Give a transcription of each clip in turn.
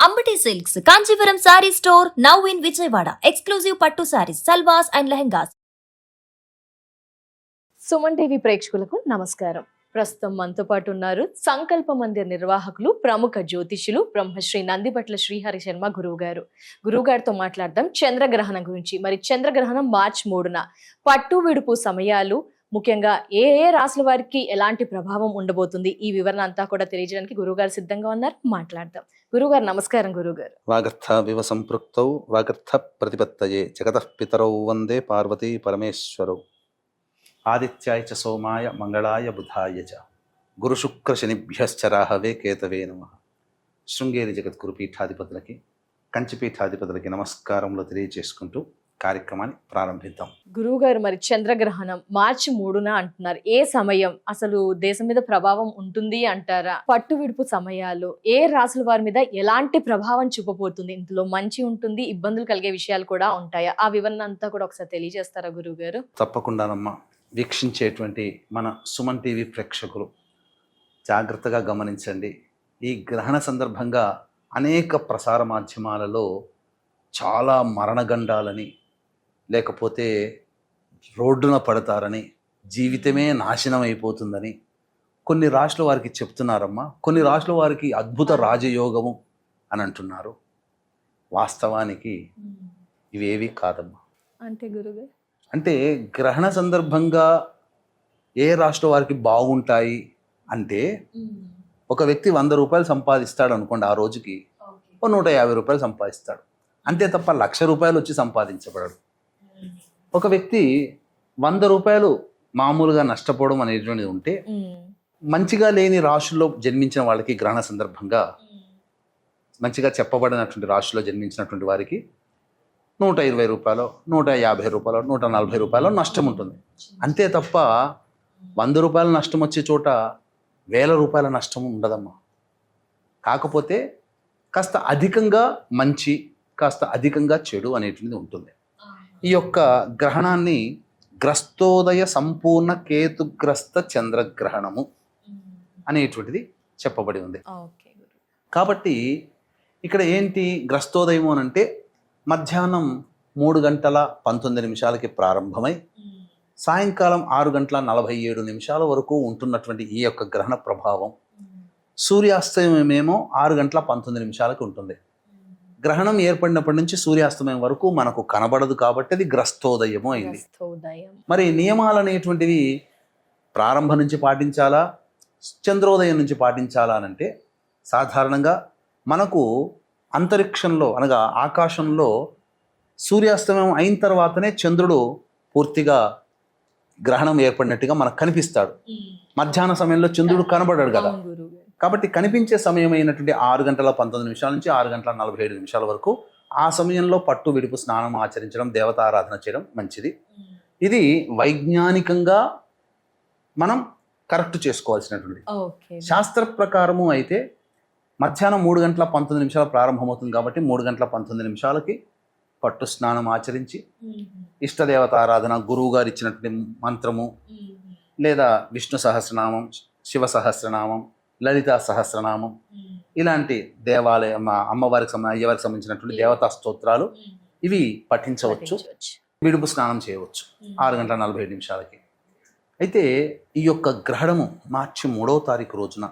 Ambati silks Kanchipuram sari store now in Vijayawada. Exclusive పట్టు saris, సల్వాస్ and lehengas. Suman TV ప్రేక్షకులకు నమస్కారం. ప్రస్తుతం మనతో పాటు ఉన్నారు సంకల్ప మందిర్ నిర్వాహకులు, ప్రముఖ జ్యోతిష్యులు బ్రహ్మశ్రీ నందిబట్ల శ్రీహరి శర్మ గురువు గారితో మాట్లాడదాం చంద్రగ్రహణం గురించి. మరి చంద్రగ్రహణం మార్చి 3న పట్టు విడుపు సమయాలు, ముఖ్యంగా ఏ ఏ రాశుల వారికి ఎలాంటి ప్రభావం ఉండబోతుంది, ఈ వివరణ అంతా కూడా తెలియజేయడానికి గురువుగారు సిద్ధంగా ఉన్నారు. మాట్లాడదాం. గురువుగారు నమస్కారం. గురువుగారు, వాగర్థ వివ సంపృక్తౌ వాగర్థ ప్రతిపత్తయే జగతః పితరౌ వందే పార్వతీ పరమేశ్వరౌ. ఆదిత్యాయ చ సోమాయ మంగళాయ బుధాయ చ గురుశుక్ర శనిభ్యశ్చ రాహవే కేతవే నమః. శృంగేరి జగద్గురు పీఠాధిపతులకి, కంచిపీఠాధిపతులకి నమస్కారములు తెలియజేసుకుంటూ కార్యక్రమాన్ని ప్రారంభిద్దాం. గురువుగారు, మరి చంద్రగ్రహణం మార్చి 3న అంటున్నారు. ఏ సమయం అసలు దేశం మీద ప్రభావం ఉంటుంది అంటారా? పట్టు విడుపు సమయాలు ఏ రాశుల వారి మీద ఎలాంటి ప్రభావం చూపబోతుంది? ఇందులో మంచి ఉంటుంది, ఇబ్బందులు కలిగే విషయాలు కూడా ఉంటాయా? ఆ వివరణ అంతా కూడా ఒకసారి తెలియజేస్తారా గురువుగారు? తప్పకుండానమ్మా. వీక్షించేటువంటి మన సుమన్ టీవీ ప్రేక్షకులు జాగ్రత్తగా గమనించండి. ఈ గ్రహణ సందర్భంగా అనేక ప్రసార మాధ్యమాలలో చాలా మరణగండాలని, లేకపోతే రోడ్డున పడతారని, జీవితమే నాశనం అయిపోతుందని కొన్ని రాశుల వారికి చెప్తున్నారమ్మా. కొన్ని రాశుల వారికి అద్భుత రాజయోగము అని అంటున్నారు. వాస్తవానికి ఇవేవి కాదమ్మా. అంటే గురుగారు, అంటే గ్రహణ సందర్భంగా ఏ రాష్ట్ర వారికి బాగుంటాయి అంటే, ఒక వ్యక్తి 100 రూపాయలు సంపాదిస్తాడు అనుకోండి, ఆ రోజుకి 150 రూపాయలు సంపాదిస్తాడు. అంతే తప్ప 1,00,000 రూపాయలు వచ్చి సంపాదించబడడు. ఒక వ్యక్తి 100 రూపాయలు మామూలుగా నష్టపోవడం అనేటువంటిది ఉంటే, మంచిగా లేని రాశుల్లో జన్మించిన వాళ్ళకి గ్రహణ సందర్భంగా మంచిగా చెప్పబడినటువంటి రాశుల్లో జన్మించినటువంటి వారికి 120 రూపాయలు, 150 రూపాయలు, 140 రూపాయలు నష్టం ఉంటుంది. అంతే తప్ప 100 రూపాయల నష్టం వచ్చే చోట 1000 రూపాయల నష్టం ఉండదమ్మా. కాకపోతే కాస్త అధికంగా మంచి, కాస్త అధికంగా చెడు అనేటువంటిది ఉంటుంది. ఈ యొక్క గ్రహణాన్ని గ్రస్తోదయ సంపూర్ణ కేతుగ్రస్త చంద్రగ్రహణము అనేటువంటిది చెప్పబడి ఉంది. కాబట్టి ఇక్కడ ఏంటి గ్రస్తోదయము అని అంటే, మధ్యాహ్నం 3:19 ప్రారంభమై సాయంకాలం 6:47 వరకు ఉంటున్నటువంటి ఈ యొక్క గ్రహణ ప్రభావం, సూర్యాస్తమయమేమో 6:19 ఉంటుంది. గ్రహణం ఏర్పడినప్పటి నుంచి సూర్యాస్తమయం వరకు మనకు కనబడదు కాబట్టి అది గ్రస్తోదయము అయింది. మరి నియమాలు అనేటువంటివి ప్రారంభం నుంచి పాటించాలా, చంద్రోదయం నుంచి పాటించాలా అంటే, సాధారణంగా మనకు అంతరిక్షంలో అనగా ఆకాశంలో సూర్యాస్తమయం అయిన తర్వాతనే చంద్రుడు పూర్తిగా గ్రహణం ఏర్పడినట్టుగా మనకు కనిపిస్తాడు. మధ్యాహ్న సమయంలో చంద్రుడు కనబడాడు కదా. కాబట్టి కనిపించే సమయం అయినటువంటి 6:19 నుంచి 6:47 వరకు ఆ సమయంలో పట్టు విడుపు స్నానం ఆచరించడం, దేవతారాధన చేయడం మంచిది. ఇది వైజ్ఞానికంగా మనం కరెక్ట్ చేసుకోవాల్సినటువంటి. శాస్త్ర ప్రకారము అయితే మధ్యాహ్నం 3:19 ప్రారంభమవుతుంది కాబట్టి 3:19 పట్టు స్నానం ఆచరించి ఇష్టదేవత ఆరాధన, గురువు గారు ఇచ్చినటువంటి మంత్రము, లేదా విష్ణు సహస్రనామం, శివ సహస్రనామం, లలితా సహస్రనామం, ఇలాంటి దేవాలయం అమ్మవారికి అయ్యవారికి సంబంధించినటువంటి దేవతా స్తోత్రాలు ఇవి పఠించవచ్చు. విడుపు స్నానం చేయవచ్చు 6:47. అయితే ఈ యొక్క గ్రహణము మార్చి 3వ తారీఖు రోజున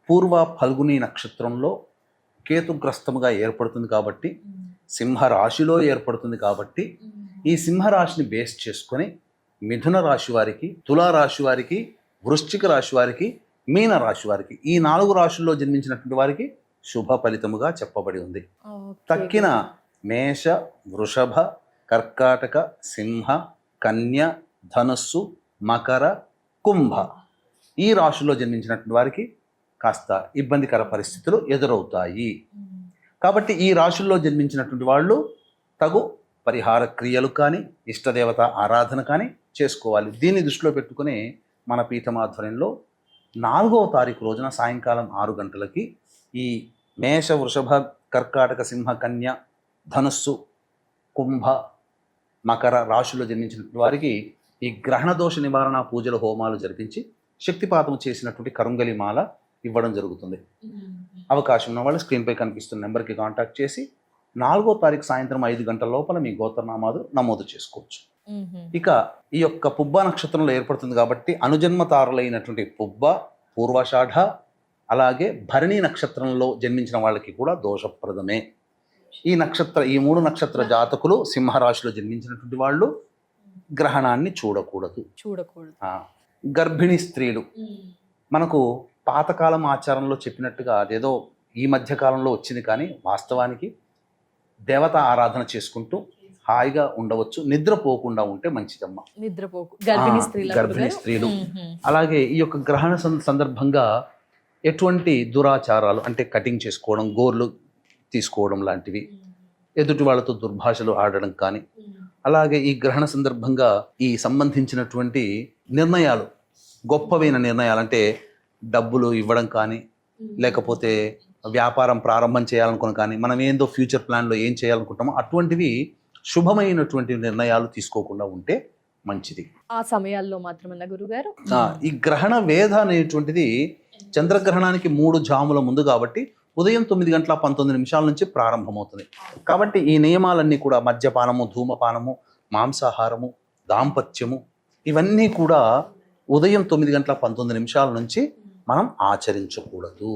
పూర్వ ఫల్గుని నక్షత్రంలో కేతుగ్రస్తముగా ఏర్పడుతుంది కాబట్టి, సింహరాశిలో ఏర్పడుతుంది కాబట్టి, ఈ సింహరాశిని బేస్ చేసుకొని మిథున రాశి వారికి, తులారాశి వారికి, వృశ్చిక రాశి వారికి, మీన రాశి వారికి, ఈ 4 రాశుల్లో జన్మించినటువంటి వారికి శుభ ఫలితముగా చెప్పబడి ఉంది. తక్కిన మేష, వృషభ, కర్కాటక, సింహ, కన్య, ధనుస్సు, మకర, కుంభ ఈ రాశుల్లో జన్మించినటువంటి వారికి కాస్త ఇబ్బందికర పరిస్థితులు ఎదురవుతాయి. కాబట్టి ఈ రాశుల్లో జన్మించినటువంటి వాళ్ళు తగు పరిహార క్రియలు కానీ, ఇష్టదేవత ఆరాధన కానీ చేసుకోవాలి. దీన్ని దృష్టిలో పెట్టుకుని మన పీఠమాధ్వర్యంలో 4వ తారీఖు రోజున సాయంకాలం 6 గంటలకి ఈ మేష, వృషభ, కర్కాటక, సింహ, కన్య, ధనుస్సు, కుంభ, మకర రాశుల్లో జన్మించినటువంటి వారికి ఈ గ్రహణ దోష నివారణ పూజల హోమాలు జరిపించి శక్తిపాతం చేసినటువంటి కరుంగలి మాల ఇవ్వడం జరుగుతుంది. అవకాశం ఉన్న వాళ్ళు స్క్రీన్పై కనిపిస్తున్న నెంబర్కి కాంటాక్ట్ చేసి 4వ తారీఖు సాయంత్రం 5 గంటల లోపల మీ గోత్రనామాలు నమోదు చేసుకోవచ్చు. ఇక ఈ యొక్క పుబ్బ నక్షత్రంలో ఏర్పడుతుంది కాబట్టి అనుజన్మ తారులైనటువంటి పుబ్బ, పూర్వాషాఢ, అలాగే భరణి నక్షత్రంలో జన్మించిన వాళ్ళకి కూడా దోషప్రదమే. ఈ 3 నక్షత్ర జాతకులు సింహరాశిలో జన్మించినటువంటి వాళ్ళు గ్రహణాన్ని చూడకూడదు. గర్భిణీ స్త్రీలు మనకు పాతకాలం ఆచారంలో చెప్పినట్టుగా అదేదో ఈ మధ్య కాలంలో వచ్చింది, కానీ వాస్తవానికి దేవతా ఆరాధన చేసుకుంటూ హాయిగా ఉండవచ్చు. నిద్రపోకుండా ఉంటే మంచిదమ్మా. గర్భిణీ స్త్రీలు అలాగే ఈ యొక్క గ్రహణ సందర్భంగా ఎటువంటి దురాచారాలు అంటే కటింగ్ చేసుకోవడం, గోర్లు తీసుకోవడం లాంటివి, ఎదుటి వాళ్ళతో దుర్భాషలు ఆడడం కానీ, అలాగే ఈ గ్రహణ సందర్భంగా ఈ సంబంధించినటువంటి నిర్ణయాలు, గొప్పవైన నిర్ణయాలు అంటే డబ్బులు ఇవ్వడం కానీ, లేకపోతే వ్యాపారం ప్రారంభం చేయాలనుకుని కానీ, మనం ఏందో ఫ్యూచర్ ప్లాన్లో ఏం చేయాలనుకుంటామో అటువంటివి శుభమైనటువంటి నిర్ణయాలు తీసుకోకుండా ఉంటే మంచిది. ఆ సమయాల్లో మాత్రమే గురుగారు. ఈ గ్రహణ వేధ అనేటువంటిది చంద్రగ్రహణానికి 3 జాముల ముందు కాబట్టి ఉదయం 9:19 నుంచి ప్రారంభమవుతుంది. కాబట్టి ఈ నియమాలన్నీ కూడా మద్యపానము, ధూమపానము, మాంసాహారము, దాంపత్యము ఇవన్నీ కూడా ఉదయం 9:19 నుంచి మనం ఆచరించకూడదు.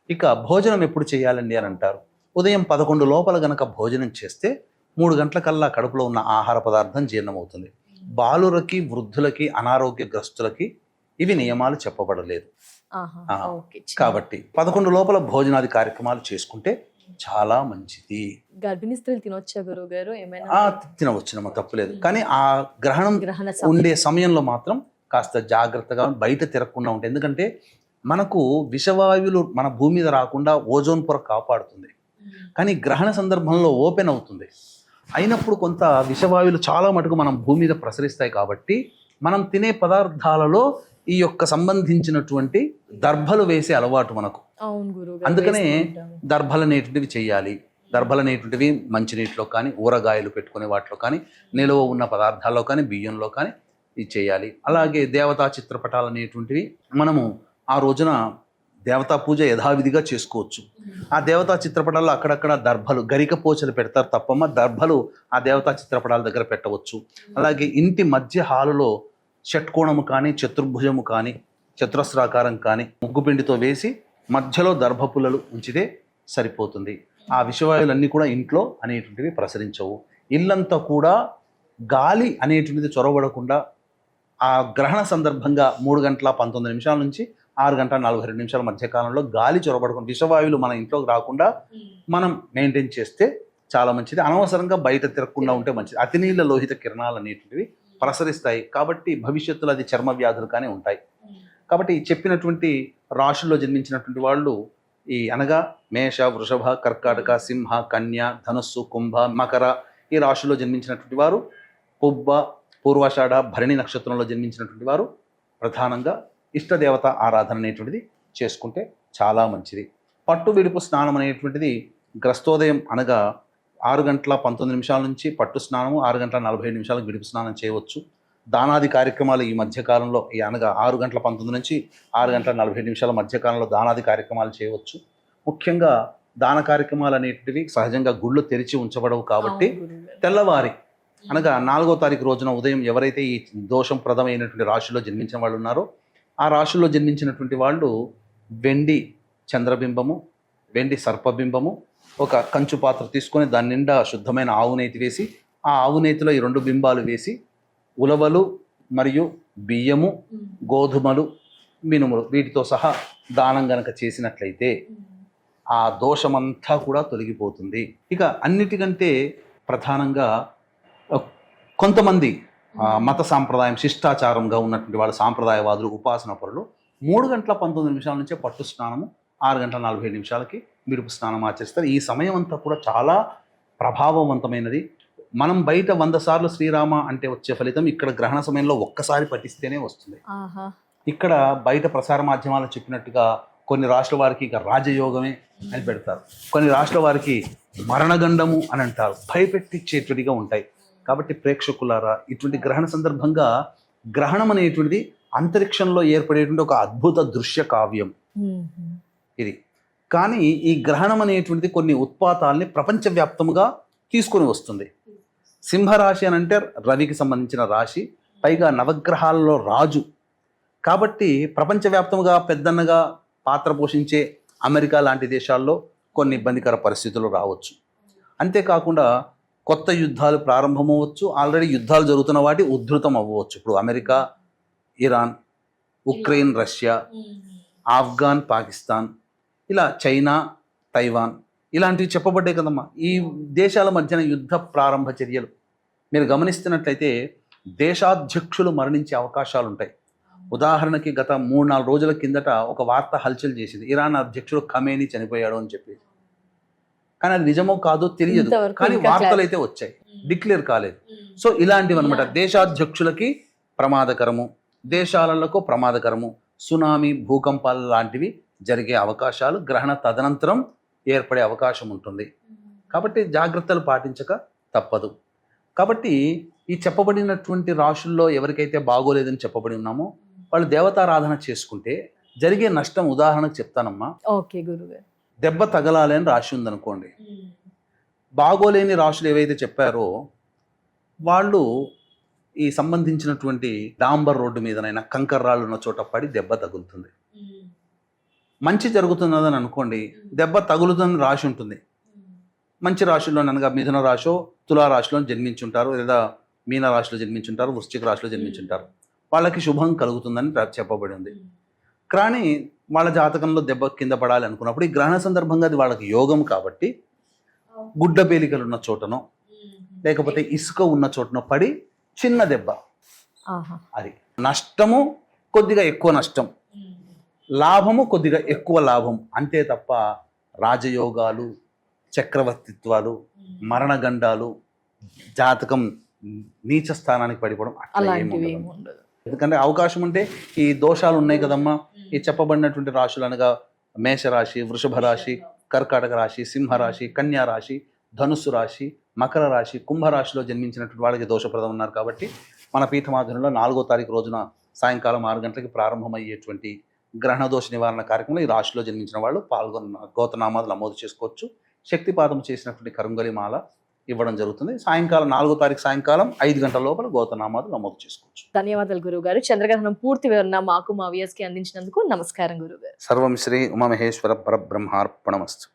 ఇక భోజనం ఎప్పుడు చేయాలండి అని అంటారు. ఉదయం 11 లోపల గనక భోజనం చేస్తే 3 గంటలకల్లా కడుపులో ఉన్న ఆహార పదార్థం జీర్ణమవుతుంది. బాలురకి, వృద్ధులకి, అనారోగ్యగ్రస్తులకి ఇవి నియమాలు చెప్పబడలేదు. కాబట్టి 11 లోపల భోజనాది కార్యక్రమాలు చేసుకుంటే చాలా మంచిది. గర్భిణీ స్త్రీలు తినొచ్చా గురువు గారు? తినవచ్చునమ్మా, తప్పులేదు. కానీ ఆ గ్రహణం ఉండే సమయంలో మాత్రం కాస్త జాగ్రత్తగా బయట తిరగకుండా ఉంటాయి. ఎందుకంటే మనకు విషవాయువులు మన భూమి మీద రాకుండా ఓజోన్ పొర కాపాడుతుంది. కానీ గ్రహణ సందర్భంలో ఓపెన్ అవుతుంది. అయినప్పుడు కొంత విషవాయువులు చాలా మటుకు మనం భూమి మీద ప్రసరిస్తాయి. కాబట్టి మనం తినే పదార్థాలలో ఈ యొక్క సంబంధించినటువంటి దర్భలు వేసే అలవాటు మనకు. అందుకనే దర్భలు అనేటువంటివి చేయాలి. దర్భలు అనేటువంటివి మంచినీటిలో కానీ, ఊరగాయలు పెట్టుకునే వాటిలో కానీ, నిలువ ఉన్న పదార్థాల్లో కానీ, బియ్యంలో కానీ ఇది చేయాలి. అలాగే దేవతా చిత్రపటాలు అనేటువంటివి మనము ఆ రోజున దేవతా పూజ యథావిధిగా చేసుకోవచ్చు. ఆ దేవతా చిత్రపటాల్లో అక్కడక్కడ దర్భలు, గరిక పోచలు పెడతారు తప్పమ్మ, దర్భలు ఆ దేవతా చిత్రపటాల దగ్గర పెట్టవచ్చు. అలాగే ఇంటి మధ్య హాలులో షట్కోణము కానీ, చతుర్భుజము కానీ, చతురస్రాకారం కానీ ముగ్గుపిండితో వేసి మధ్యలో దర్భపుల్లలు ఉంచితే సరిపోతుంది. ఆ విషవాయువులన్నీ కూడా ఇంట్లో అనేటువంటివి ప్రసరించవు. ఇల్లంతా కూడా గాలి అనేటువంటిది చొరబడకుండా ఆ గ్రహణ సందర్భంగా 3:19 నుంచి 6:42 మధ్యకాలంలో గాలి చొరబడకుండా విషవాయువులు మన ఇంట్లోకి రాకుండా మనం మెయింటైన్ చేస్తే చాలా మంచిది. అనవసరంగా బయట తిరగకుండా ఉంటే మంచిది. అతినీళ్ళ లోహిత కిరణాలు అనేటువంటివి ప్రసరిస్తాయి. కాబట్టి భవిష్యత్తులో అది చర్మ వ్యాధులు కానీ ఉంటాయి. కాబట్టి చెప్పినటువంటి రాశుల్లో జన్మించినటువంటి వాళ్ళు అనగా మేష, వృషభ, కర్కాటక, సింహ, కన్య, ధనుస్సు, కుంభ, మకర ఈ రాశుల్లో జన్మించినటువంటి వారు, పుబ్బ, పూర్వాషాఢ, భరణి నక్షత్రంలో జన్మించినటువంటి వారు ప్రధానంగా ఇష్టదేవత ఆరాధన అనేటువంటిది చేసుకుంటే చాలా మంచిది. పట్టు విడుపు స్నానం అనేటువంటిది గ్రస్తోదయం అనగా 6:19 నుంచి పట్టు స్నానము, 6:47 విడుపు స్నానం చేయవచ్చు. దానాది కార్యక్రమాలు ఈ మధ్యకాలంలో అనగా 6:19 నుంచి 6:47 మధ్యకాలంలో దానాది కార్యక్రమాలు చేయవచ్చు. ముఖ్యంగా దాన కార్యక్రమాలు అనేటివి సహజంగా గుళ్ళు తెరిచి ఉంచబడవు కాబట్టి తెల్లవారి అనగా 4వ తారీఖు రోజున ఉదయం ఎవరైతే ఈ దోషం ప్రదమైనటువంటి రాశిలో జన్మించిన వాళ్ళు ఉన్నారో ఆ రాశుల్లో జన్మించినటువంటి వాళ్ళు వెండి చంద్రబింబము, వెండి సర్పబింబము, ఒక కంచు పాత్ర తీసుకొని దాని నిండా శుద్ధమైన ఆవు నేతి వేసి ఆ ఆవు నేతిలో ఈ 2 బింబాలు వేసి ఉలవలు మరియు బియ్యము, గోధుమలు, మినుములు వీటితో సహా దానం గనక చేసినట్లయితే ఆ దోషమంతా కూడా తొలగిపోతుంది. ఇక అన్నిటికంటే ప్రధానంగా కొంతమంది మత సాంప్రదాయం శిష్టాచారంగా ఉన్నటువంటి వాళ్ళు సాంప్రదాయవాదులు, ఉపాసన పరులు 3:19 నుంచే పట్టు స్నానము, 6:47 విడుపు స్నానం ఆచరిస్తారు. ఈ సమయం అంతా కూడా చాలా ప్రభావవంతమైనది. మనం బయట 100 సార్లు శ్రీరామ అంటే వచ్చే ఫలితం ఇక్కడ గ్రహణ సమయంలో ఒక్కసారి పఠిస్తేనే వస్తుంది. ఇక్కడ బయట ప్రసార మాధ్యమాలు చెప్పినట్టుగా కొన్ని రాష్ట్రాల వారికి ఇక రాజయోగమే అని పెడతారు, కొన్ని రాష్ట్రాల వారికి మరణగండము అని అంటారు, భయపెట్టించేటువంటిగా ఉంటాయి. కాబట్టి ప్రేక్షకులారా, ఇటువంటి గ్రహణ సందర్భంగా గ్రహణం అనేటువంటిది అంతరిక్షంలో ఏర్పడేటువంటి ఒక అద్భుత దృశ్య కావ్యం. ఇది. కానీ ఈ గ్రహణం అనేటువంటిది కొన్ని ఉత్పాతాల్ని ప్రపంచవ్యాప్తముగా తీసుకొని వస్తుంది. సింహరాశి అని అంటే రవికి సంబంధించిన రాశి, పైగా నవగ్రహాలలో రాజు కాబట్టి ప్రపంచవ్యాప్తంగా పెద్దన్నగా పాత్ర పోషించే అమెరికా లాంటి దేశాల్లో కొన్ని ఇబ్బందికర పరిస్థితులు రావచ్చు. అంతేకాకుండా కొత్త యుద్ధాలు ప్రారంభమవచ్చు, ఆల్రెడీ యుద్ధాలు జరుగుతున్న వాటి ఉధృతం అవ్వచ్చు. ఇప్పుడు America, Iran, Ukraine, Russia, Afghan, Pakistan, ఇలా చైనా, తైవాన్ ఇలాంటివి చెప్పబడ్డాయి కదమ్మా. ఈ దేశాల మధ్యన యుద్ధ ప్రారంభ చర్యలు మీరు గమనిస్తున్నట్లయితే దేశాధ్యక్షులు మరణించే అవకాశాలు ఉంటాయి. ఉదాహరణకి గత 3-4 రోజుల కిందట ఒక వార్త హల్చల్ చేసింది, ఇరాన్ అధ్యక్షుడు ఖమేనీ చనిపోయాడు అని చెప్పి. కానీ అది నిజమో కాదో తెలియదు, కానీ వార్తలు అయితే వచ్చాయి, డిక్లేర్ కాలేదు. సో ఇలాంటివి అనమాట దేశాధ్యక్షులకి ప్రమాదకరము, దేశాలకు ప్రమాదకరము, సునామీ, భూకంపాలు లాంటివి జరిగే అవకాశాలు గ్రహణ తదనంతరం ఏర్పడే అవకాశం ఉంటుంది. కాబట్టి జాగ్రత్తలు పాటించక తప్పదు. కాబట్టి ఈ చెప్పబడినటువంటి రాశుల్లో ఎవరికైతే బాగోలేదని చెప్పబడి ఉన్నామో వాళ్ళు దేవతారాధన చేసుకుంటే జరిగే నష్టం ఉదాహరణకు చెప్తానమ్మా. ఓకే గురుగారు. దెబ్బ తగలాలి అని రాశి ఉందనుకోండి, బాగోలేని రాశులు ఏవైతే చెప్పారో వాళ్ళు ఈ సంబంధించినటువంటి డాంబర్ రోడ్డు మీదనైనా కంకర రాళ్ళు ఉన్న చోట పడి దెబ్బ తగులుతుంది. మంచి జరుగుతున్నదని అనుకోండి, దెబ్బ తగులుతుందని రాశి ఉంటుంది. మంచి రాశుల్లో అనగా మిథున రాశో తులా రాశిలో జన్మించుంటారు, లేదా మీన రాశిలో జన్మించుంటారు, వృశ్చిక రాశిలో జన్మించుంటారు. వాళ్ళకి శుభం కలుగుతుందని చెప్పబడి ఉంది. కానీ వాళ్ళ జాతకంలో దెబ్బ కింద పడాలి అనుకున్నప్పుడు ఈ గ్రహణ సందర్భంగా అది వాళ్ళకి యోగం కాబట్టి గుడ్డ పేలికలు ఉన్న చోటనో లేకపోతే ఇసుక ఉన్న చోటనో పడి చిన్న దెబ్బ, అది నష్టము కొద్దిగా ఎక్కువ నష్టం, లాభము కొద్దిగా ఎక్కువ లాభం, అంతే తప్ప రాజయోగాలు, చక్రవర్తిత్వాలు, మరణగండాలు, జాతకం నీచ స్థానానికి పడిపోవడం అట్లా ఏమి ఉండదు. ఎందుకంటే అవకాశం ఉంటే ఈ దోషాలు ఉన్నాయి కదమ్మా, ఈ చెప్పబడినటువంటి రాశులు అనగా మేషరాశి, వృషభ రాశి, కర్కాటక రాశి, సింహరాశి, కన్యా రాశి, ధనుస్సు రాశి, మకర రాశి, కుంభరాశిలో జన్మించినటువంటి వాళ్ళకి దోషప్రదం ఉన్నారు. కాబట్టి మన పీఠమాధురంలో 4వ తారీఖు రోజున సాయంకాలం 6 గంటలకి ప్రారంభమయ్యేటువంటి గ్రహణ దోష నివారణ కార్యక్రమంలో ఈ రాశిలో జన్మించిన వాళ్ళు గోతనామాలు నమోదు చేసుకోవచ్చు. శక్తిపాతం చేసినటువంటి కరుంగలి మాల ఇవ్వడం జరుగుతుంది. సాయంకాలం 4వ తారీఖు సాయంకాలం 5 గంటల లోపల గోతనామాలు నమోదు చేసుకోవచ్చు. ధన్యవాదాలు గురువు గారు. చంద్రగ్రహణం పూర్తి వివరణ మాకు మా వ్యూయర్స్ కి అందించినందుకు నమస్కారం గురువు గారు. సర్వం శ్రీ ఉమామహేశ్వర పరబ్రహ్మార్పణమస్తు.